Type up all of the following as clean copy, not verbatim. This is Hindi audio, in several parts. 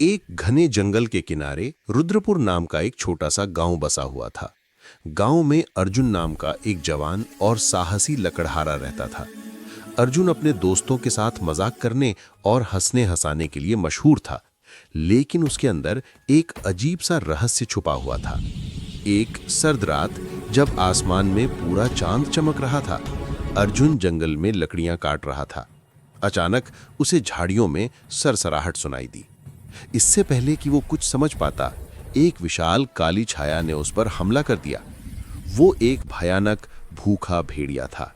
एक घने जंगल के किनारे रुद्रपुर नाम का एक छोटा सा गांव बसा हुआ था। गांव में अर्जुन नाम का एक जवान और साहसी लकड़हारा रहता था। अर्जुन अपने दोस्तों के साथ मजाक करने और हंसने हंसाने के लिए मशहूर था, लेकिन उसके अंदर एक अजीब सा रहस्य छुपा हुआ था। एक सर्द रात जब आसमान में पूरा चांद चमक रहा था, अर्जुन जंगल में लकड़ियां काट रहा था। अचानक उसे झाड़ियों में सरसराहट सुनाई दी। इससे पहले कि वो कुछ समझ पाता, एक विशाल काली छाया ने उस पर हमला कर दिया। वो एक भयानक भूखा भेड़िया था।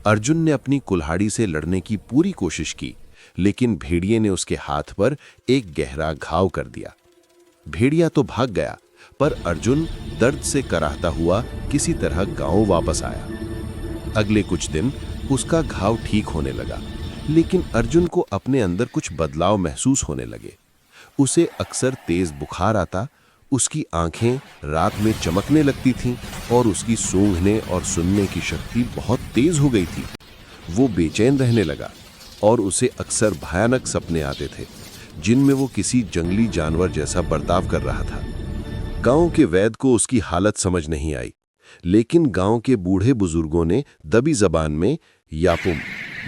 अर्जुन ने अपनी कुल्हाड़ी से लड़ने की पूरी कोशिश की, लेकिन भेड़िए ने उसके हाथ पर एक गहरा घाव कर दिया। भेड़िया तो भाग गया, पर अर्जुन दर्द से कराहता हुआ किसी तरह गांव वापस आया। अगले कुछ दिन उसका घाव ठीक होने लगा, लेकिन अर्जुन को अपने अंदर कुछ बदलाव महसूस होने लगे। उसे अक्सर तेज बुखार आता, उसकी आंखें रात में चमकने लगती थीं और उसकी सूंघने और सुनने की शक्ति बहुत तेज हो गई थी। वो बेचैन रहने लगा और उसे अक्सर भयानक सपने आते थे, जिनमें वो किसी जंगली जानवर जैसा बर्ताव कर रहा था। गांव के वैद्य को उसकी हालत समझ नहीं आई, लेकिन गांव के बूढ़े बुजुर्गों ने दबी जबान में यापुम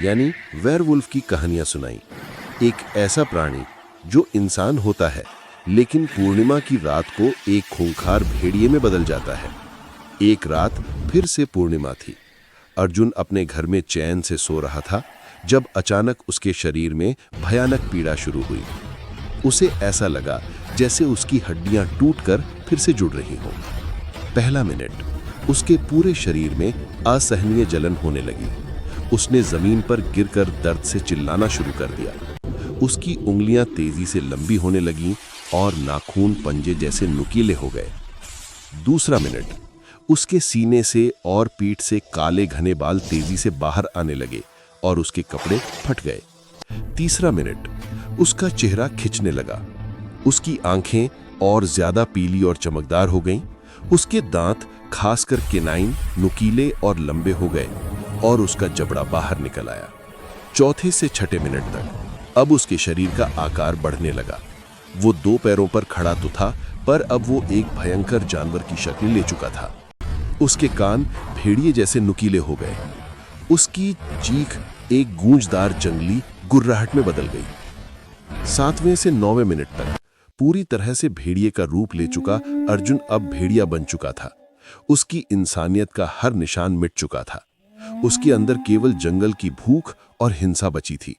यानी वेयरवुल्फ की कहानियां सुनाई। एक ऐसा प्राणी जो इंसान होता है, लेकिन पूर्णिमा की रात को एक खूंखार भेड़िए में बदल जाता है। एक रात फिर से पूर्णिमा थी। अर्जुन अपने घर में चैन से सो रहा था, जब अचानक उसके शरीर में भयानक पीड़ा शुरू हुई। उसे ऐसा लगा जैसे उसकी हड्डियां टूटकर फिर से जुड़ रही हों। पहला मिनट, उसके पूरे शरीर में असहनीय जलन होने लगी। उसने जमीन पर गिरकर दर्द से चिल्लाना शुरू कर दिया। उसकी उंगलियां तेजी से लंबी होने लगीं और नाखून पंजे जैसे नुकीले हो गए। दूसरा मिनट, उसके सीने से और पीठ से काले घने बाल तेजी से बाहर आने लगे और उसके कपड़े फट गए। तीसरा मिनट, उसका चेहरा खिंचने लगा। उसकी आंखें और ज्यादा पीली और चमकदार हो गईं। उसके दांत, खासकर केनाइन, नुकीले और लंबे हो गए और उसका जबड़ा बाहर निकल आया। चौथे से छठे मिनट तक अब उसके शरीर का आकार बढ़ने लगा। वो दो पैरों पर खड़ा तो था, पर अब वो एक भयंकर जानवर की शक्ल ले चुका था। उसके कान भेड़िए जैसे नुकीले हो गए। उसकी चीख एक गूंजदार जंगली गुर्राहट में बदल गई। सातवें से नौवें मिनट तक पूरी तरह से भेड़िए का रूप ले चुका अर्जुन अब भेड़िया बन चुका था। उसकी इंसानियत का हर निशान मिट चुका था। उसके अंदर केवल जंगल की भूख और हिंसा बची थी।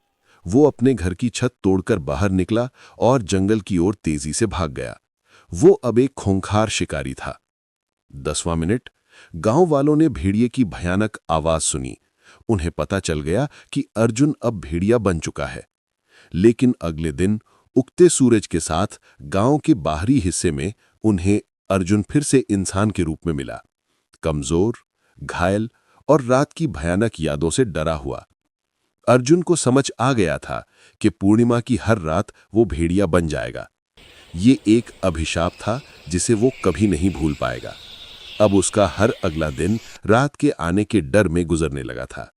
वो अपने घर की छत तोड़कर बाहर निकला और जंगल की ओर तेजी से भाग गया। वो अब एक खूंखार शिकारी था। 10वां मिनट, गांव वालों ने भेड़िए की भयानक आवाज सुनी। उन्हें पता चल गया कि अर्जुन अब भेड़िया बन चुका है। लेकिन अगले दिन उगते सूरज के साथ गांव के बाहरी हिस्से में उन्हें अर्जुन फिर से इंसान के रूप में मिला, कमजोर, घायल और रात की भयानक यादों से डरा हुआ। अर्जुन को समझ आ गया था कि पूर्णिमा की हर रात वो भेड़िया बन जाएगा। ये एक अभिशाप था जिसे वो कभी नहीं भूल पाएगा। अब उसका हर अगला दिन रात के आने के डर में गुजरने लगा था।